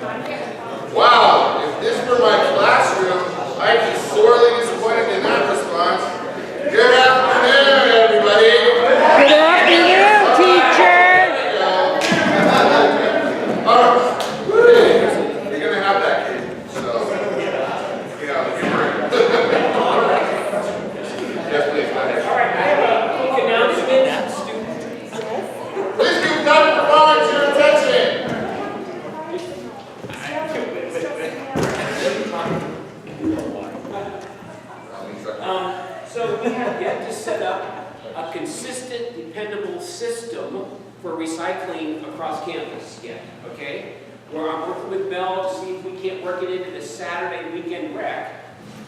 Wow, if this were my classroom, I'd be sorely disappointed in that response. Good afternoon, everybody. Good afternoon, teacher. You're going to have that kid. So, yeah, humor. Yes, please, go ahead. All right, I have a quick announcement. Please give Dr. Collins your attention. So we have yet to set up a consistent, dependable system for recycling across campus yet, okay? Where I'm working with Mel to see if we can't work it into the Saturday weekend rec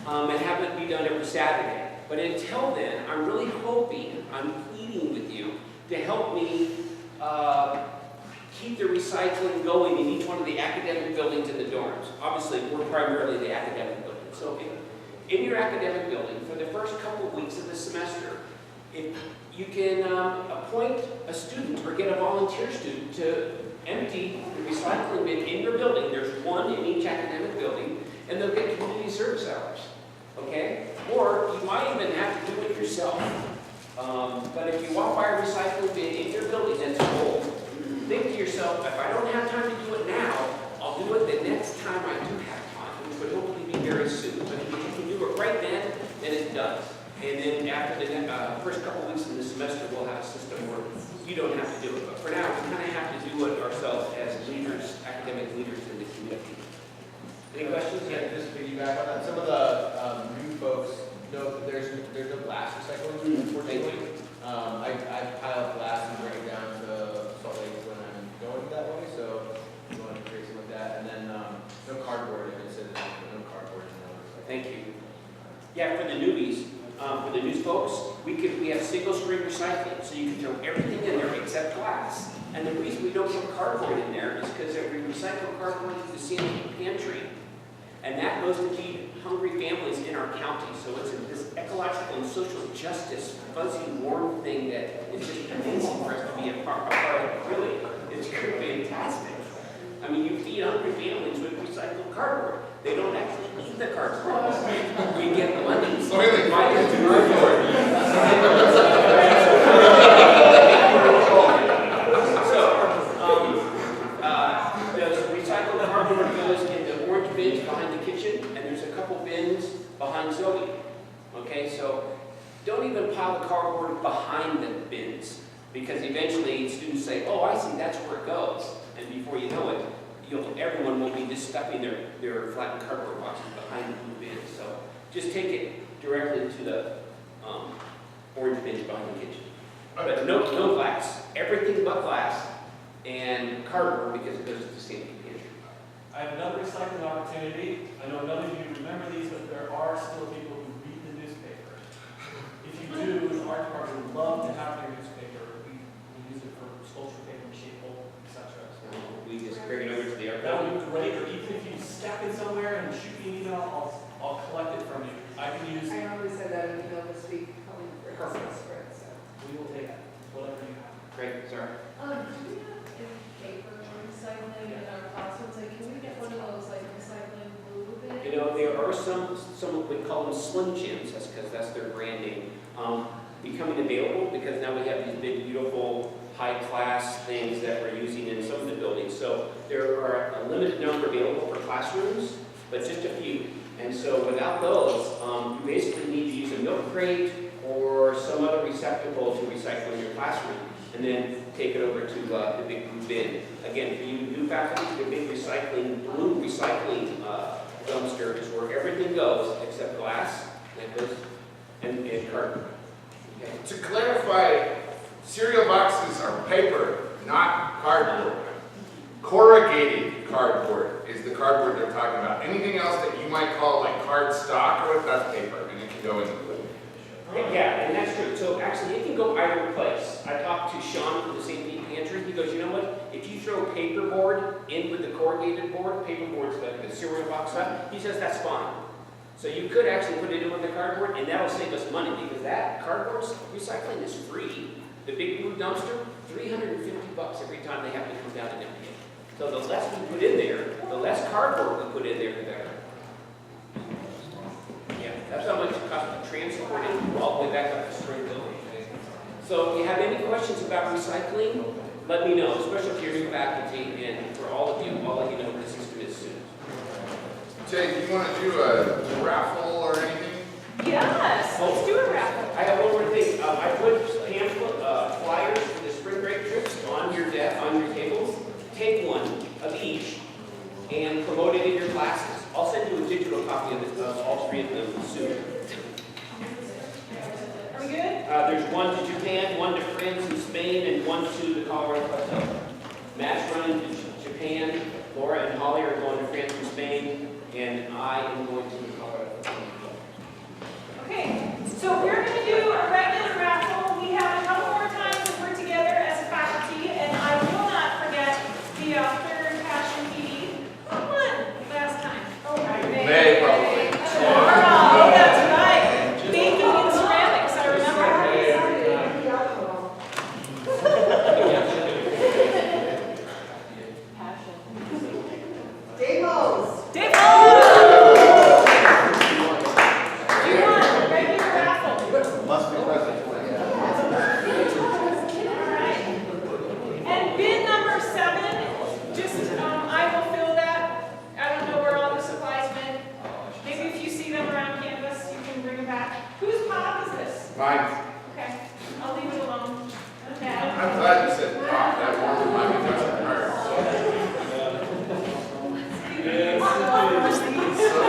and have it be done every Saturday. But until then, I'm really hoping, I'm pleading with you to help me keep the recycling going in each one of the academic buildings in the dorms. Obviously, we're primarily the academic building. So in your academic building, for the first couple of weeks of the semester, if you can appoint a student or get a volunteer student to empty the recycling bin in your building. There's one in each academic building, and they'll get community service hours, okay? Or you might even have to do it yourself. But if you walk by a recycling bin in your building that's full, think to yourself, if I don't have time to do it now, I'll do it the next time I do have time, which would hopefully be very soon. But if you can do it right then it's done. And then after the first couple of weeks of the semester, we'll have a system where you don't have to do it. But for now, we kind of have to do it ourselves as leaders, academic leaders in the community. Any questions? Yeah, just to piggyback on that, some of the new folks know that there's no glass recycling, unfortunately. I pile up glass and bring it down to Salt Lake when I'm going that way, so we want to create something like that. And then no cardboard, if it says no cardboard. Thank you. Yeah, for the newbies, for the new folks, we have single stream recycling, so you can throw everything in there except glass. And the reason we don't put cardboard in there is because we recycle cardboard through the sanitation pantry, and that goes to feed hungry families in our county. So it's this ecological and social justice, fuzzy, warm thing that is just amazing for us to be a part of. Really, it's fantastic. I mean, you feed hungry families with recycled cardboard. They don't actually eat the cardboard. We get money. So we buy it to cardboard. So, the recycled cardboard goes in the orange bins behind the kitchen, and there's a couple bins behind Zoe. Okay, so don't even pile the cardboard behind the bins, because eventually students say, oh, I see, that's where it goes. And before you know it, everyone will be just stuffing their flattened cardboard boxes behind the blue bins. So just take it directly to the orange bins behind the kitchen. But no glass. Everything but glass and cardboard, because it goes to the same pantry. I have another recycling opportunity. I know none of you remember these, but there are still people who read the newspaper. If you do, the art department would love to have your newspaper. We use it for sculpture paper, shape mold, etc. We just bring it over to the That archive. would be great, or even if you stack it somewhere and shoot me an email, I'll collect it from you. I can use, I always said that in the email this week, calling for Perfect. Christmas for it, so. we will take whatever you have. Great, sorry. Do we have any paper recycling in our classrooms? Like, can we get one of those, like, recycling blue bins? You know, there are some we call them Slim Jims, that's because that's their brand name, becoming available, because now we have these big, beautiful, high-class things that we're using in some of the buildings. So there are a limited number available for classrooms, but just a few. And so without those, you basically need to use a milk crate or some other receptacle to recycle in your classroom, and then take it over to the big blue bin. Again, for you new faculty, the big blue recycling dumpster is where everything goes except glass, and cardboard. Okay. To clarify, cereal boxes are paper, not cardboard. Corrugated cardboard is the cardboard they're talking about. Anything else that you might call like card stock, or that's paper, and it can go in the blue. Yeah, and that's true. So actually, it can go either place. I talked to Sean from the St. Pete Pantry. He goes, you know what? If you throw paperboard in with the corrugated board, paperboard's like the cereal box stuff, he says that's fine. So you could actually put it in with the cardboard, and that'll save us money, because that cardboard recycling is free. The big blue dumpster, $350 every time they have to come down and empty it. So the less we put in there, the less cardboard we put in there, the better. Yeah, that's how much it costs to transport it all the way back up to Spring Building. So if you have any questions about recycling, let me know, especially if you're new faculty, and for all of you, I'll let you know what the system is soon. Jay, do you want to do a raffle or anything? Yes, let's do a raffle. I have one more thing. I put pamphlet, flyers for the spring break trips on your desk, on your tables. Take one of each and promote it in your classes. I'll send you a digital copy of all three of them soon. Are we good? There's one to Japan, one to France and Spain, and one to the Colorado Plateau. Matt's running to Japan, Laura and Holly are going to France and Spain, and I am going to the Colorado Plateau. Okay, so we're going to do a regular raffle. We have a couple more times that we're together as a faculty, and I will not forget the third passion PD. Who won last time? Oh, May, probably. Oh, that's right. Baking and ceramics, I remember. Demos. Dave! You won a regular raffle. Must be present. All right. And bin number 7, just, I will fill that. I don't know where all the supplies been. Maybe if you see them around campus, you can bring them back. Whose pop is this? Mine. Okay, I'll leave it alone. Okay. I'm glad you said pop. That warmed my Kentucky heart. So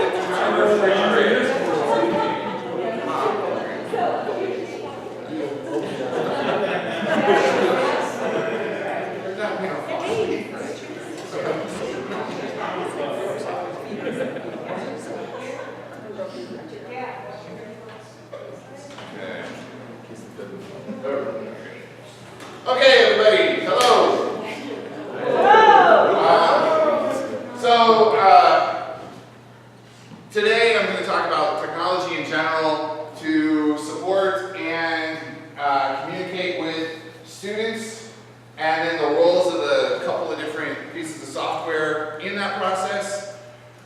it's our refrigerator. Okay, everybody, hello. Today I'm going to talk about technology in general to support and communicate with students, and then the roles of the couple of different pieces of software in that process.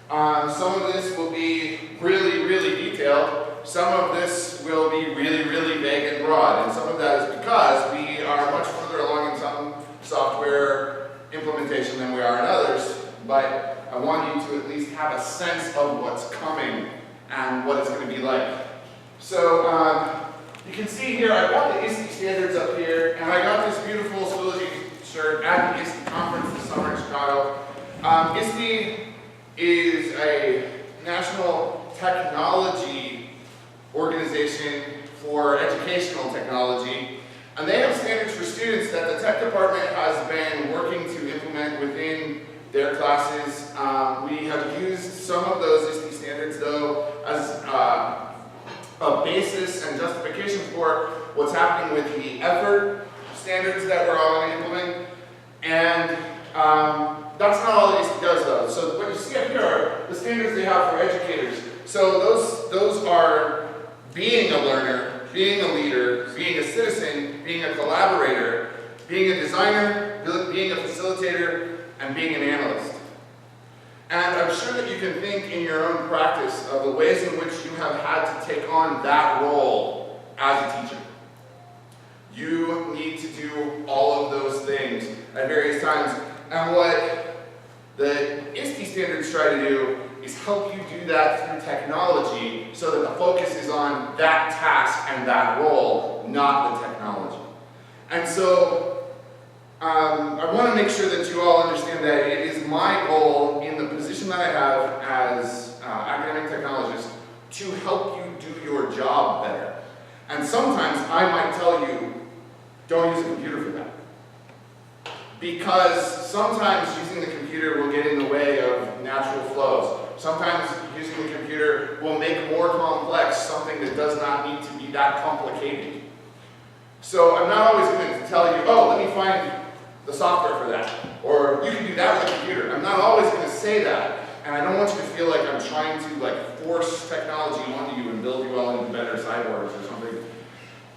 Some of this will be really, really detailed. Some of this will be really, really vague and broad, and some of that is because we are much further along in some software implementation than we are in others, but I want you to at least have a sense of what's coming and what it's going to be like. So you can see here, I got the ISTE standards up here, and I got this beautiful Schoology shirt at the ISTE conference this summer in Chicago. ISTE is a national technology organization for educational technology, and they have standards for students that the tech department has been working to implement within their classes. We have used some of those ISTE standards though as a basis and justification for what's happening with the effort standards that we're all going to implement, and that's not all that ISTE does though. So what you see up here are the standards they have for educators. So those are being a learner, being a leader, being a citizen, being a collaborator, being a designer, being a facilitator, and being an analyst. And I'm sure that you can think in your own practice of the ways in which you have had to take on that role as a teacher. You need to do all of those things at various times. And what the ISTE standards try to do is help you do that through technology so that the focus is on that task and that role, not the technology. And so I want to make sure that you all understand that it is my goal in the position that I have as academic technologist to help you do your job better. And sometimes I might tell you, don't use a computer for that. Because sometimes using the computer will get in the way of natural flows. Sometimes using the computer will make more complex something that does not need to be that complicated. So I'm not always going to tell you, oh, let me find the software for that. Or you can do that with a computer. I'm not always going to say that. And I don't want you to feel like I'm trying to force technology onto you and build you all into better cyborgs or something.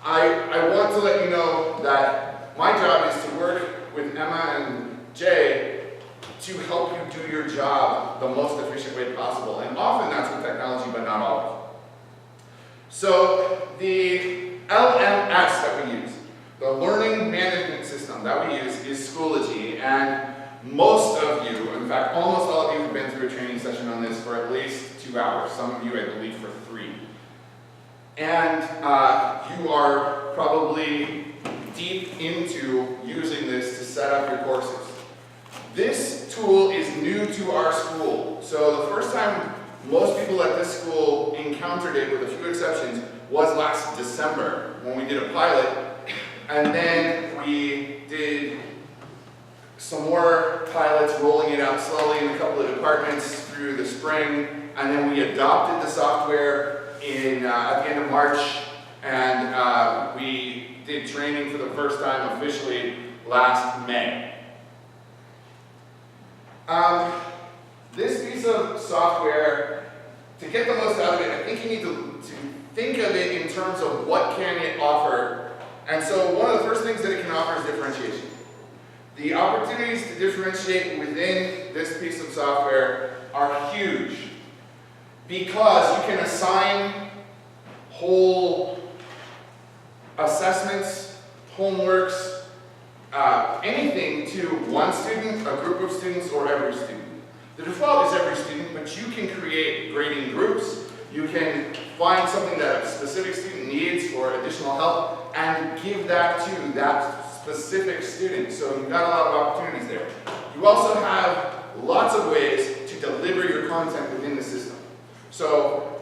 I want to let you know that my job is to work with Emma and Jay to help you do your job the most efficient way possible. And often that's with technology, but not always. So the LMS that we use, the learning management system that we use, is Schoology. And most of you, in fact, almost all of you have been through a training session on this for at least 2 hours. Some of you, I believe, for 3. And you are probably deep into using this to set up your courses. This tool is new to our school. So the first time most people at this school encountered it, with a few exceptions, was last December when we did a pilot. And then we did some more pilots, rolling it out slowly in a couple of departments through the spring. And then we adopted the software at the end of March. And we did training for the first time officially last May. This piece of software, to get the most out of it, I think you need to think of it in terms of what can it offer. And so one of the first things that it can offer is differentiation. The opportunities to differentiate within this piece of software are huge, because you can assign whole assessments, homeworks, anything to one student, a group of students, or every student. The default is every student, but you can create grading groups. You can find something that a specific student needs for additional help and give that to that specific student. So you've got a lot of opportunities there. You also have lots of ways to deliver your content within the system. So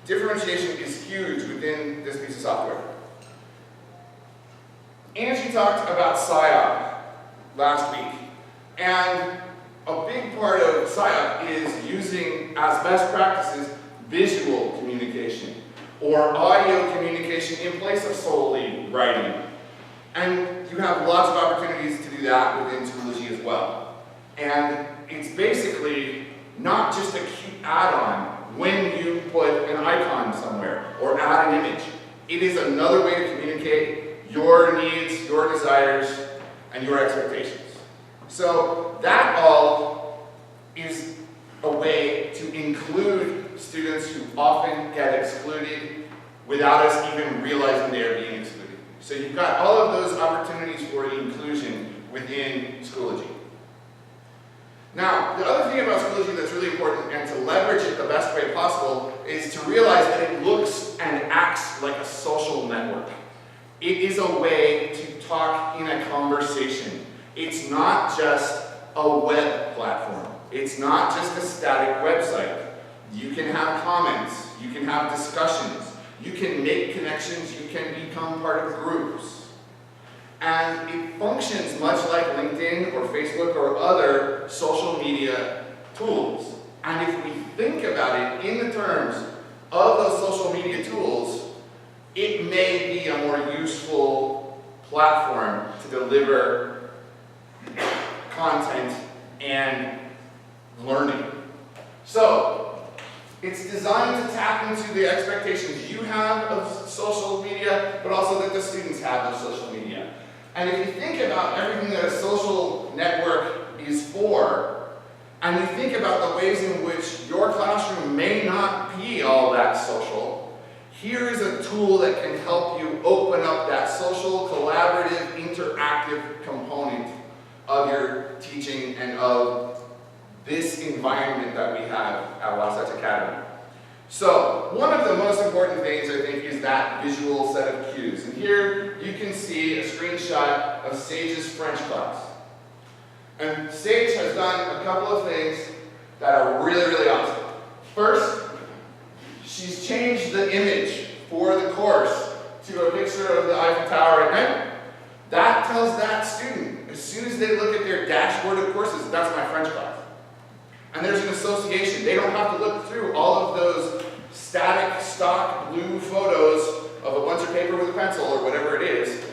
differentiation is huge within this piece of software. Angie talked about SIOP last week, and a big part of SIOP is using, as best practices, visual communication or audio communication in place of solely writing. And you have lots of opportunities to do that within Schoology as well. And it's basically not just a cute add-on when you put an icon somewhere or add an image. It is another way to communicate your needs, your desires, and your expectations. So that all is a way to include students who often get excluded without us even realizing they are being excluded. So you've got all of those opportunities for inclusion within Schoology. Now, the other thing about Schoology that's really important, and to leverage it the best way possible, is to realize that it looks and acts like a social network. It is a way to talk in a conversation. It's not just a web platform. It's not just a static website. You can have comments, you can have discussions, you can make connections, you can become part of groups. And it functions much like LinkedIn or Facebook or other social media tools. And if we think about it in the terms of those social media tools, it may be a more useful platform to deliver content and learning. So, it's designed to tap into the expectations you have of social media, but also that the students have of social media. And if you think about everything that a social network is for, and you think about the ways in which your classroom may not be all that social, here is a tool that can help you open up that social, collaborative, interactive component of your teaching and of this environment that we have at Wasatch Academy. So, one of the most important things, I think, is that visual set of cues. And here you can see a screenshot of Sage's French class. And Sage has done a couple of things that are really, really awesome. First, she's changed the image for the course to a picture of the Eiffel Tower at night. That tells that student, as soon as they look at their dashboard of courses, that's my French class. And there's an association. They don't have to look through all of those static, stock, blue photos of a bunch of paper with a pencil or whatever it is.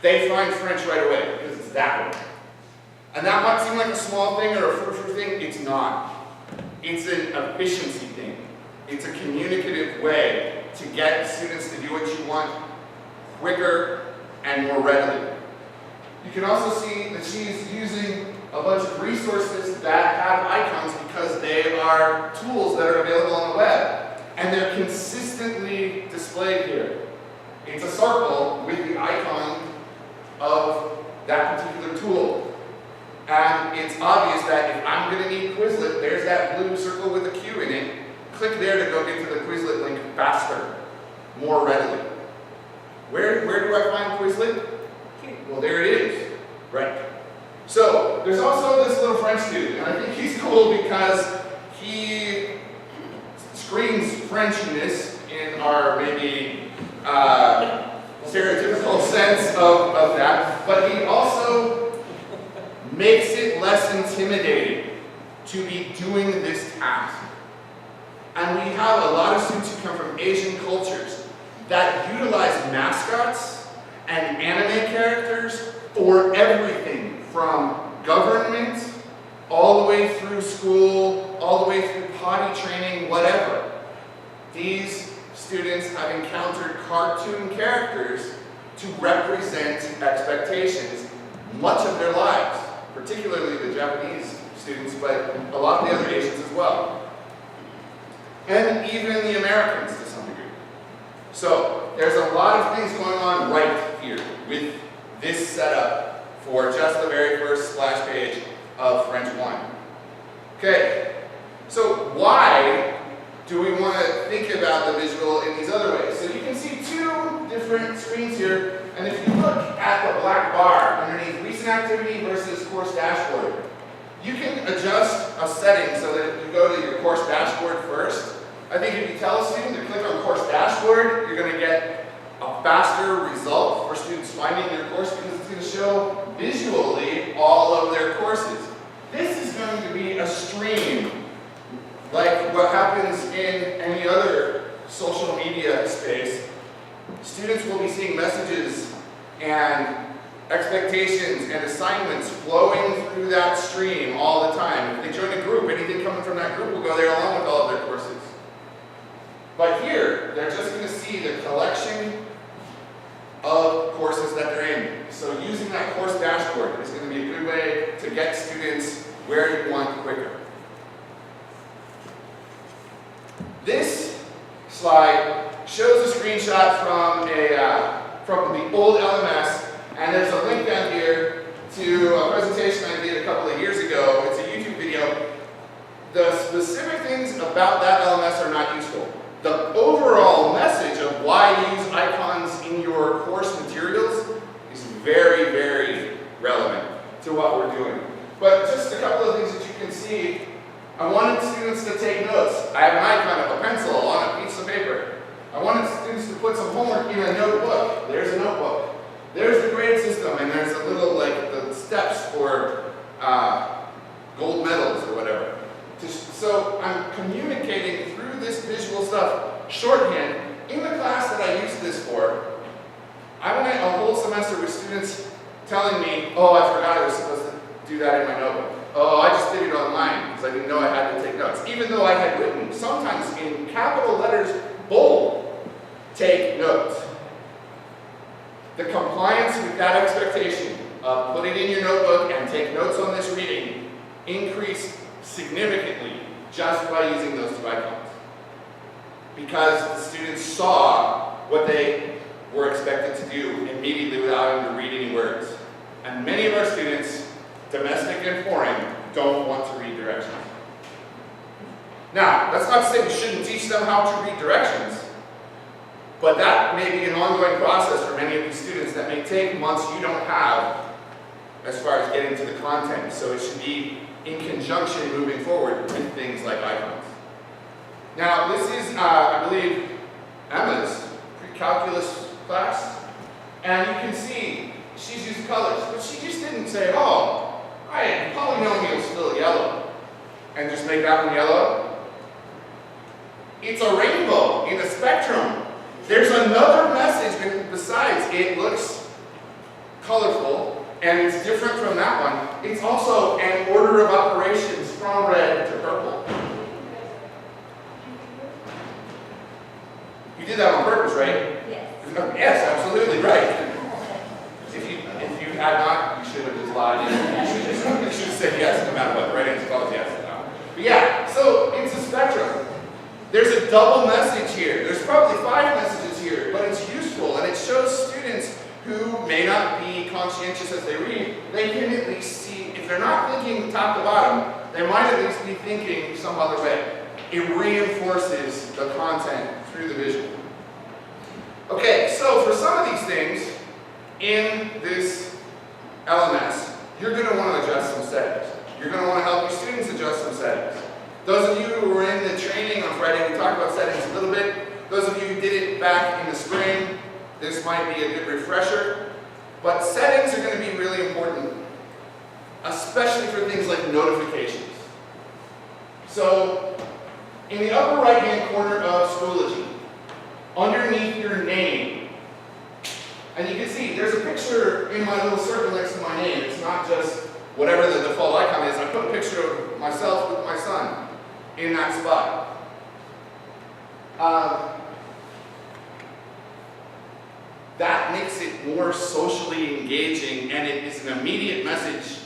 They find French right away because it's that one. And that might seem like a small thing or a frou-frou thing. It's not. It's an efficiency thing. It's a communicative way to get students to do what you want quicker and more readily. You can also see that she's using a bunch of resources that have icons because they are tools that are available on the web. And they're consistently displayed here. It's a circle with the icon of that particular tool. And it's obvious that if I'm going to need Quizlet, there's that blue circle with a Q in it. Click there to go get to the Quizlet link faster, more readily. Where do I find Quizlet? Well, there it is. Right. So, there's also this little French dude, and I think he's cool because he screams Frenchiness in our maybe stereotypical sense of that, but he also makes it less intimidating to be doing this task. And we have a lot of students who come from Asian cultures that utilize mascots and anime characters for everything from government all the way through school, all the way through potty training, whatever. These students have encountered cartoon characters to represent expectations much of their lives, particularly the Japanese students, but a lot of the other Asians as well. And even the Americans to some degree. So there's a lot of things going on right here with this setup for just the very first splash page of French 1. Okay, so why do we want to think about the visual in these other ways? So you can see two different screens here, and if you look at the black bar underneath recent activity versus course dashboard, you can adjust a setting so that you go to your course dashboard first. I think if you tell a student to click on course dashboard, you're going to get a faster result for students finding their course because it's going to show visually all of their courses. This is going to be a stream, like what happens in any other social media space. Students will be seeing messages and expectations and assignments flowing through that stream all the time. If they join a group, anything coming from that group will go there along with all of their courses. But here, they're just going to see the collection of courses that they're in. So using that course dashboard is going to be a good way to get students where you want quicker. This slide shows a screenshot from the old LMS, and there's a link down here to a presentation I did a couple of years ago. It's a YouTube video. The specific things about that LMS are not useful. The overall message of why to use icons in your course materials is very, very relevant to what we're doing. But just a couple of things that you can see. I wanted students to take notes. I have an icon of a pencil on a piece of paper. I wanted students to put some homework in a notebook. There's a notebook. There's the grade system, and there's a little, like, the steps for gold medals or whatever. So I'm communicating through this visual stuff, shorthand. In the class that I used this for, I went a whole semester with students telling me, oh, I forgot I was supposed to do that in my notebook. Oh, I just did it online because I didn't know I had to take notes. Even though I had written, sometimes in capital letters, bold, take notes. The compliance with that expectation of put it in your notebook and take notes on this reading increased significantly just by using those two icons. Because the students saw what they were expected to do immediately without having to read any words. And many of our students, domestic and foreign, don't want to read directions. Now, that's not to say we shouldn't teach them how to read directions, but that may be an ongoing process for many of these students that may take months you don't have as far as getting to the content. So it should be in conjunction moving forward with things like icons. Now, this is, I believe, Emma's pre-calculus class, and you can see she's used colors, but she just didn't say, oh, polynomials fill yellow, and just make that one yellow. It's a rainbow in a spectrum. There's another message besides it looks colorful, and it's different from that one. It's also an order of operations from red to purple. You did that on purpose, right? Yes. Yes, absolutely right. If you had not, you should have just lied. You should have said Yeah, so it's a spectrum. There's a double message here. There's probably 5 messages here, but it's useful and it shows students who may not be conscientious as they read, they can at least see, if they're not thinking top to bottom, they might at least be thinking some other way. It reinforces the content through the visual. Okay, so for some of these things in this LMS, you're going to want to adjust some settings. You're going to want to help your students adjust some settings. Those of you who were in the training on Friday, we talked about settings a little bit. Those of you who did it back in the spring, this might be a good refresher. But settings are going to be really important, especially for things like notifications. So, in the upper right-hand corner of Schoology, underneath your name, and you can see there's a picture in my little circle next to my name. It's not just whatever the default icon is. I put a picture of myself with my son in that spot. That makes it more socially engaging, and it is an immediate message.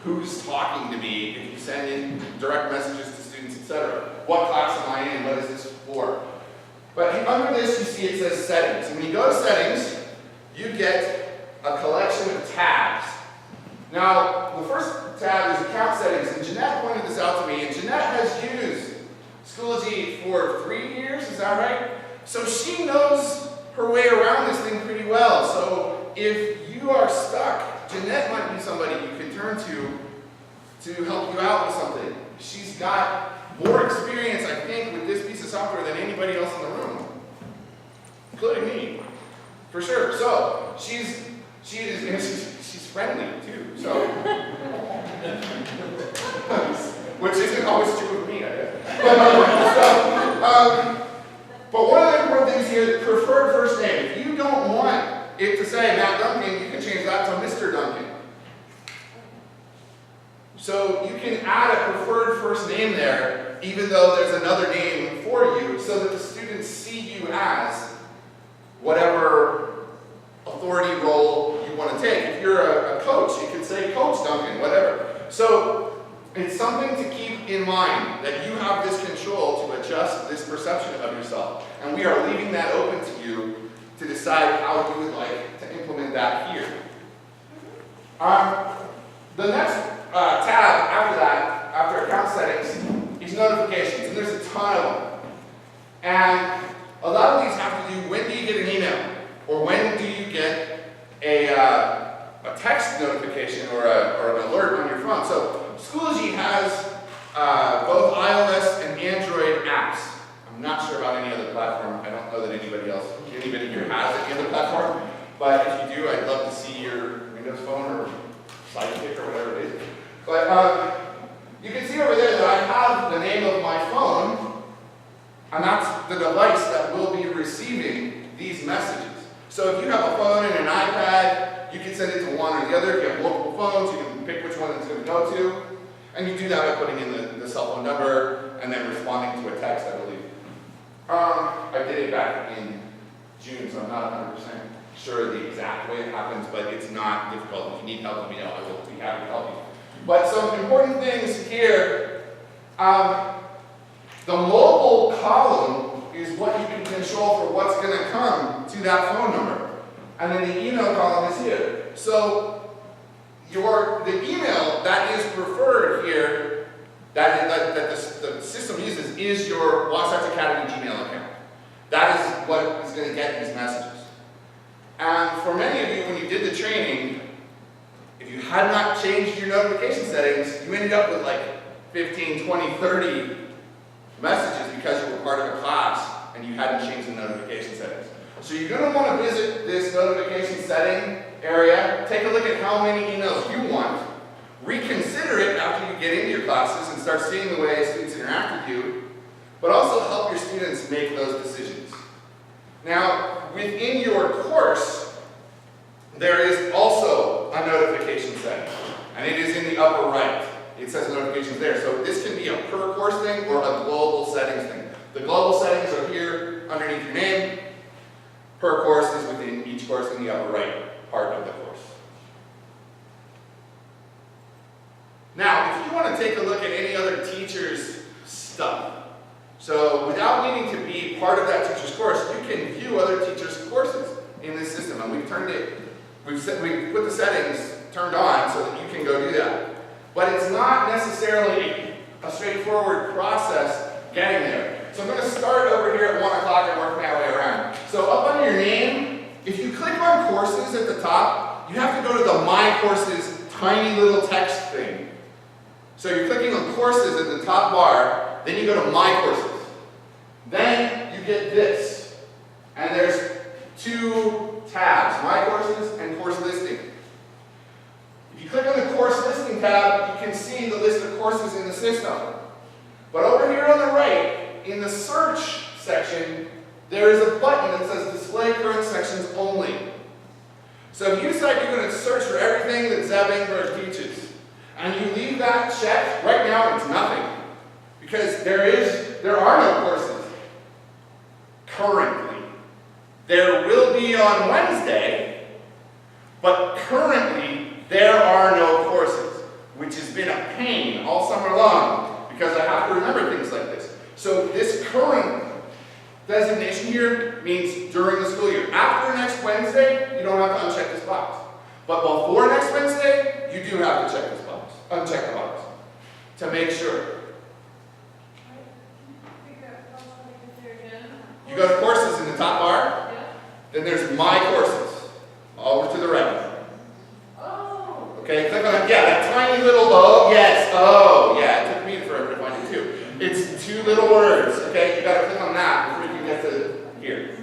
Who's talking to me? If you send in direct messages to students, etc. What class am I in? What is this for? But under this, you see it says settings. And when you go to settings, you get a collection of tabs. Now, the first tab is account settings, and Jeanette pointed this out to me, and Jeanette has used Schoology for 3 years, is that right? So she knows her way around this thing pretty well. So if you are stuck, Jeanette might be somebody you can turn to help you out with something. She's got more experience, I think, with this piece of software than anybody else in the room, including me, for sure. So she's friendly too. So, which isn't always true of me, I guess. But one of the important things here is preferred first name. If you don't want it to say Matt Duncan, you can change that to Mr. Duncan. So you can add a preferred first name there, even though there's another name for you, so that the students see you as whatever authority role you want to take. If you're a coach, you can say Coach Duncan, whatever. So it's something to keep in mind, that you have this control to adjust this perception of yourself. And we are leaving that open to you to decide how you would like to implement that here. The next tab after that, after account settings, is notifications. And there's a ton of them. And a lot of these have to do, when do you get an email? Or when do you get a text notification or an alert on your phone? So Schoology has both iOS and Android apps. I'm not sure about any other platform. I don't know that anybody here has any other platform. But if you do, I'd love to see your Windows phone or Sidekick or whatever it is. But you can see over there that I have the name of my phone, and that's the device that will be receiving these messages. So if you have a phone and an iPad, you can send it to one or the other. If you have multiple phones, you can pick which one it's going to go to. And you do that by putting in the cell phone number and then responding to a text, I believe. I did it back in June, so I'm not 100% sure the exact way it happens, but it's not difficult. If you need help, let me know. I will be happy to help you. But some important things here. The mobile column is what you can control for what's going to come to that phone number. And then the email column is here. So the email that is preferred here, that the system uses, is your Wasatch Academy Gmail account. That is what is going to get these messages. And for many of you, when you did the training, if you had not changed your notification settings, you ended up with like 15, 20, 30 messages because you were part of a class and you hadn't changed the notification settings. So you're going to want to visit this notification setting area, take a look at how many emails you want, reconsider it after you get into your classes and start seeing the way students interact with you, but also help your students make those decisions. Now, within your course, there is also a notification setting, and it is in the upper right. It says notifications there. So this can be a per course thing or a global settings thing. The global settings are here underneath your name. Per course is within each course in the upper right part of the course. Now, if you want to take a look at any other teachers' So without needing to be part of that teacher's course, you can view other teachers' courses in this system. And we've put the settings turned on so that you can go do that. But it's not necessarily a straightforward process getting there. So I'm going to start over here at 1 o'clock and work my way around. So up under your name, if you click on courses at the top, you have to go to the My Courses tiny little text thing. So you're clicking on courses at the top bar, then you go to My Courses. Then you get this. And there's 2 tabs, My Courses and Course Listing. If you click on the Course Listing tab, you can see the list of courses in the system. But over here on the right, in the Search section, there is a button that says Display Current Sections Only. So if you decide you're going to search for everything that Zeb Engberg teaches, and you leave that checked, right now it's nothing. Because there are no courses currently. There will be on Wednesday, but currently there are no courses, which has been a pain all summer long because I have to remember things like this. So this current designation here means during the school year. After next Wednesday, you don't have to uncheck this box. But before next Wednesday, you do have to check this box, uncheck the box, to make sure. You go to courses in the top bar, then there's My Courses, over to the right. Okay, click on it. Yeah, that tiny little, oh, yes, oh, yeah, it took me forever to find it too. It's 2 little words, okay? You gotta click on that before you can get to here.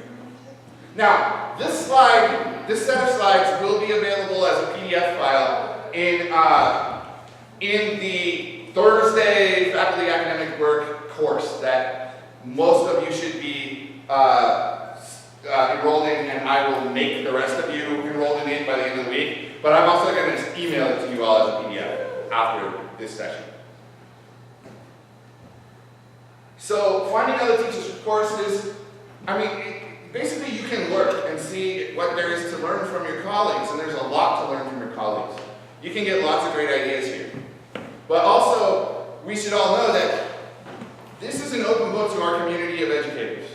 Now, this set of slides will be available as a PDF file in the Thursday Faculty Academic Work course that most of you should be enrolled in, and I will make the rest of you enrolled in it by the end of the week. But I'm also going to just email it to you all as a PDF after this session. So finding other teachers' courses, I mean, basically you can look and see what there is to learn from your colleagues, and there's a lot to learn from your colleagues. You can get lots of great ideas here. But also, we should all know that this is an open book to our community of educators.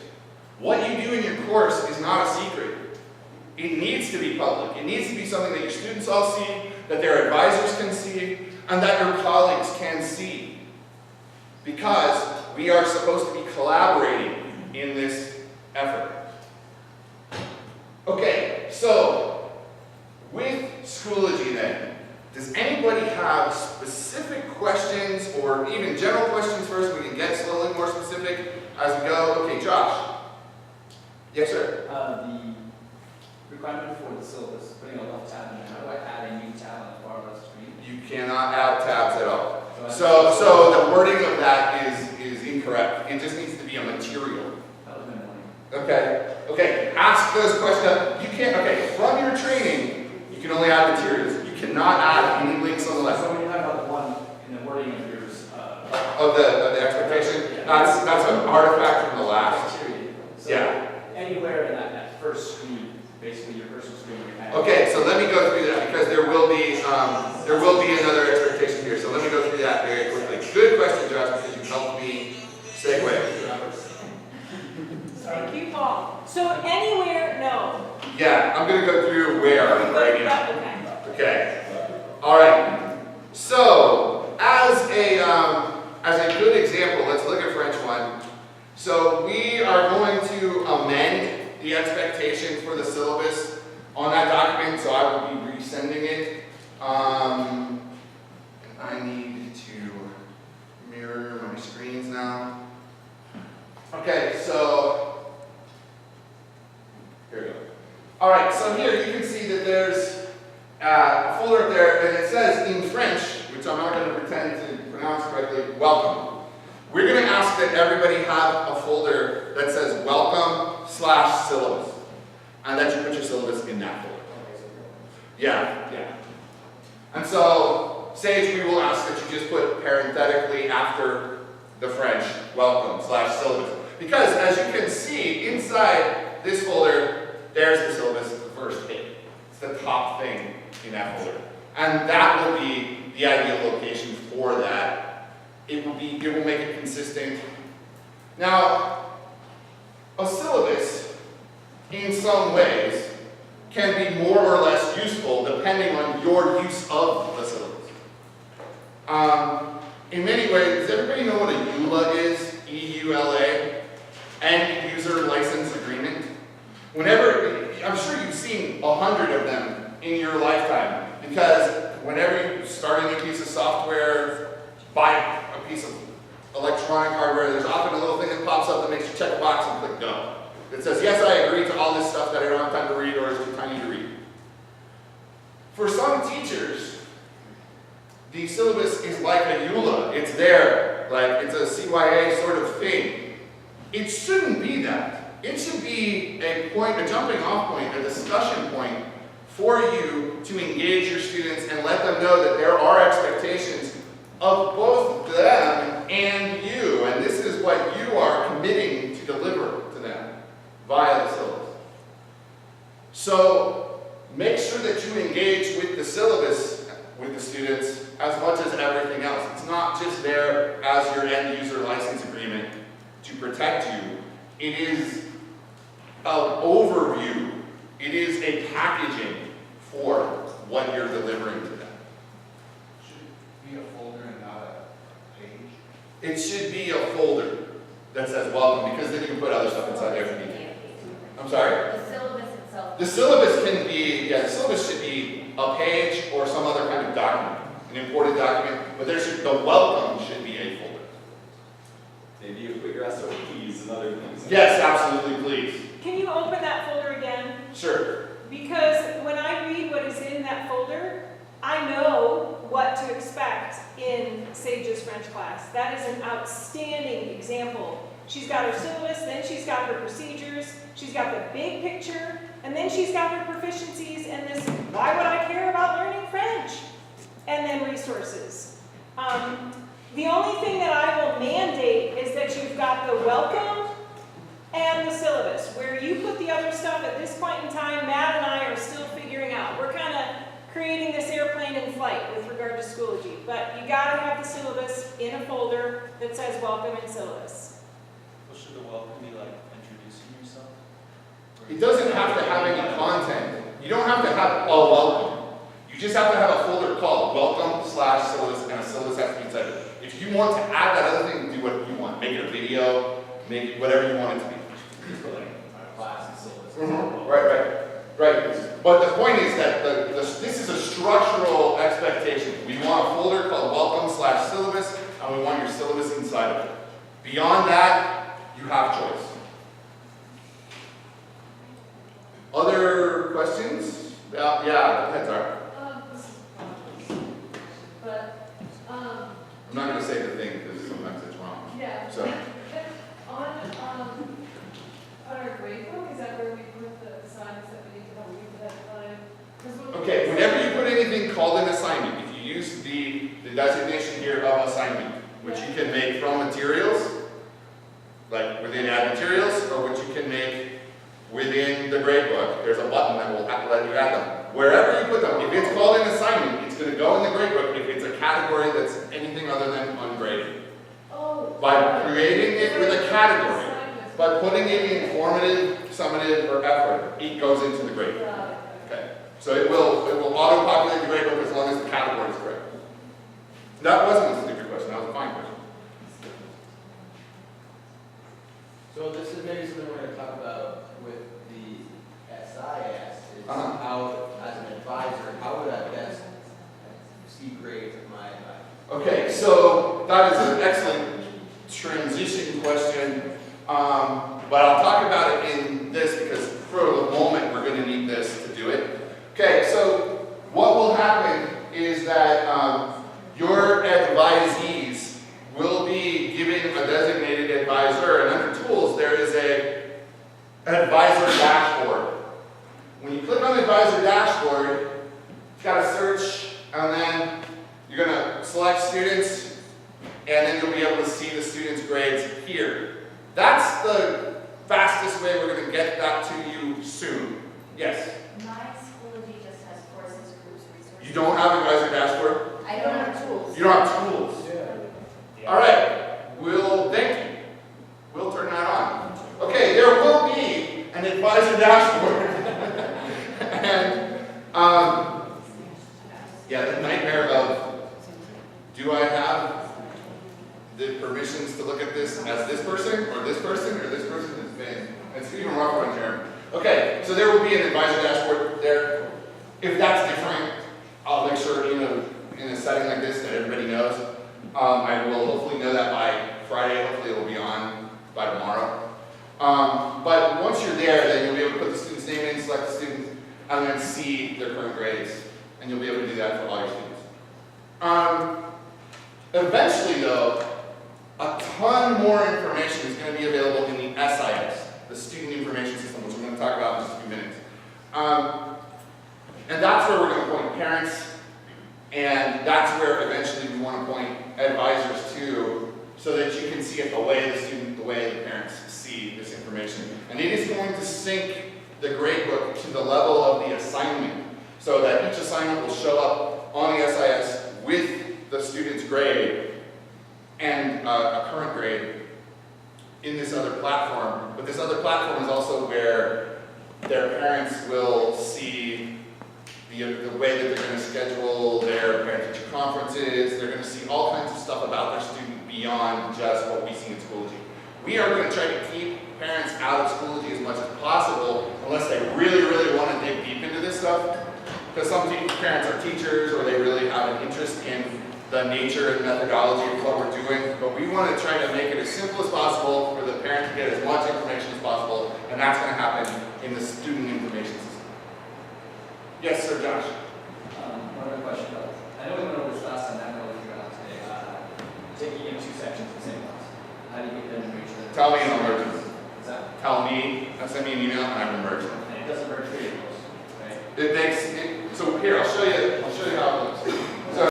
What you do in your course is not a secret. It needs to be public. It needs to be something that your students all see, that their advisors can see, and that your colleagues can see. Because we are supposed to be collaborating in this effort. Okay, so with Schoology then, does anybody have specific questions or even general questions first? We can get slowly more specific as we go. Okay, Josh. Yes, sir. The requirement for the syllabus, putting a left tab in, how do I add a new tab on the far left screen? You cannot add tabs at all. So the wording of that is incorrect. It just needs to be a material. That was my point. Okay. Okay. Ask those questions. You can't. Okay. From your training, you can only add materials. You cannot add any links on the left. So when you have about the one in the wording of yours, Of the expectation, that's an artifact from the last. criteria. So Yeah. anywhere in that first screen, basically your personal screen. Okay, so let me go through that because there will be another expectation here. So let me go through that very quickly. Good question, Josh, because you helped me segue. Thank you, Paul. So anywhere, no. Yeah, I'm going to go through where right now. Okay. Okay. All right. So as a good example, let's look at French 1. So we are going to amend the expectation for the syllabus on that document, so I will be resending it. And I need to mirror my screens now. Okay, so here we go. All right, so here you can see that there's a folder up there, and it says in French, which I'm not going to pretend to pronounce correctly, welcome. We're going to ask that everybody have a folder that says welcome/syllabus, and that you put your syllabus in that folder. Yeah, yeah. And so, Sage, we will ask that you just put parenthetically after the French, welcome/syllabus. Because as you can see, inside this folder, there's the syllabus, the first hit. It's the top thing in that folder. And that will be the ideal location for that. It will make it consistent. Now, a syllabus, in some ways, can be more or less useful depending on your use of the syllabus. In many ways, does everybody know what a EULA is? E-U-L-A? End User License Agreement. Whenever, I'm sure you've seen 100 of them in your lifetime, because whenever you start a new piece of software, buy a piece of electronic hardware, there's often a little thing that pops up that makes you check a box and click go. It says, yes, I agree to all this stuff that I don't have time to read or is too tiny to read. For some teachers, the syllabus is like a EULA. It's there, like it's a CYA sort of thing. It shouldn't be that. It should be a point, a jumping off point, a discussion point for you to engage your students and let them know that there are expectations of both them and you, and this is what you are committing to deliver to them via the syllabus. So make sure that you engage with the syllabus with the students as much as everything else. It's not just there as your end user license agreement to protect you. It is an overview. It is a packaging for what you're delivering to them. Should it be a folder and not a page? It should be a folder that says welcome, because then you can put other stuff inside there if you need. I'm sorry? The syllabus itself. The syllabus can be, yeah, the syllabus should be a page or some other kind of document, an imported document, but the welcome should be a folder. Maybe you put your SOPs and other things. Yes, absolutely, please. Can you open that folder again? Sure. Because when I read what is in that folder, I know what to expect in Sage's French class. That is an outstanding example. She's got her syllabus, then she's got her procedures, she's got the big picture, and then she's got her proficiencies and this, why would I care about learning French? And then resources. The only thing that I will mandate is that you've got the welcome and the syllabus. Where you put the other stuff at this point in time, Matt and I are still figuring out. We're kind of creating this airplane in flight with regard to Schoology. But you got to have the syllabus in a folder that says welcome and syllabus. Well, should the welcome be like introducing yourself? It doesn't have to have any content. You don't have to have a welcome. You just have to have a folder called welcome/syllabus, and a syllabus has to be inside it. If you want to add that other thing, do what you want. Make it a video, make it whatever you want it to be. For like class and syllabus. Right. But the point is that this is a structural expectation. We want a folder called welcome/syllabus, and we want your syllabus inside of it. Beyond that, you have choice. Other questions? Yeah, go ahead, Zara. But, I'm not going to say the thing because sometimes it's wrong. yeah. So, On our grade book, is that where we put the assignments that we need to complete for that time? 'Cause what- okay, whenever you put anything called an assignment, if you use the designation here of assignment, which you can make from materials, like within add materials, or which you can make within the grade book, there's a button that will let you add them. Wherever you put them, if it's called an assignment, it's going to go in the grade book if it's a category that's anything other than ungraded. Oh. By creating it with a category, by putting it in formative, summative, or effort, it goes into the grade book. Okay, so it will auto-populate the grade book as long as the category is correct. That wasn't a stupid question, that was a fine question. So this is maybe something we're going to talk about with the SIS, is Uh-huh. how, as an advisor, how would I best see grades of my advisor? Okay, so that is an excellent transition question, but I'll talk about it in this because for the moment we're going to need this to do it. Okay, so what will happen is that your advisees will be given a designated advisor, and under tools there is an advisor dashboard. When you click on advisor dashboard, you've got to search, and then you're going to select students, and then you'll be able to see the students' grades here. That's the fastest way we're going to get that to you soon. Yes? My Schoology just has courses, groups, resources. You don't have advisor dashboard? I don't have tools. You don't have tools? All right. Thank you. We'll dashboard. And, yeah, the nightmare of, do I have the permissions to look at this as this person, or this person, or this person has been, it's even rougher on Jeremy. Okay, so there will be an advisor dashboard there. If that's different, I'll make sure, in a setting like this that everybody knows. I will hopefully know that by Friday, hopefully it will be on by tomorrow. But once you're there, then you'll be able to put the student's name in, select the student, and then see their current grades. And you'll be able to do that for all your students. Eventually though, a ton more information is going to be available in the SIS, the Student Information System, which I'm going to talk about in just a few minutes. And that's where we're going to point parents, and that's where eventually we want to point advisors to, so that you can see it the way the student, the way the parents see this information. And it is going to sync the gradebook to the level of the assignment, so that each assignment will show up on the SIS with the student's grade and a current grade in this other platform. But this other platform is also where their parents will see the way that they're going to schedule their parent-teacher conferences. They're going to see all kinds of stuff about their student beyond just what we see in Schoology. We are going to try to keep parents out of Schoology as much as possible, unless they really, really want to dig deep into this stuff. Because some parents are teachers, or they really have an interest in the nature and methodology of what we're doing. But we want to try to make it as simple as possible for the parent to get as much information as possible, and that's going to happen in the student information system. Yes, sir, Josh. One other question. I know we went over this last time, I know we were out today. Taking in two sections of the same class. How do you get them to make sure that? Tell me and I'll merge them. What's that? Tell me, send me an email and I will merge them. And it doesn't merge videos, right? It makes, so here, I'll show you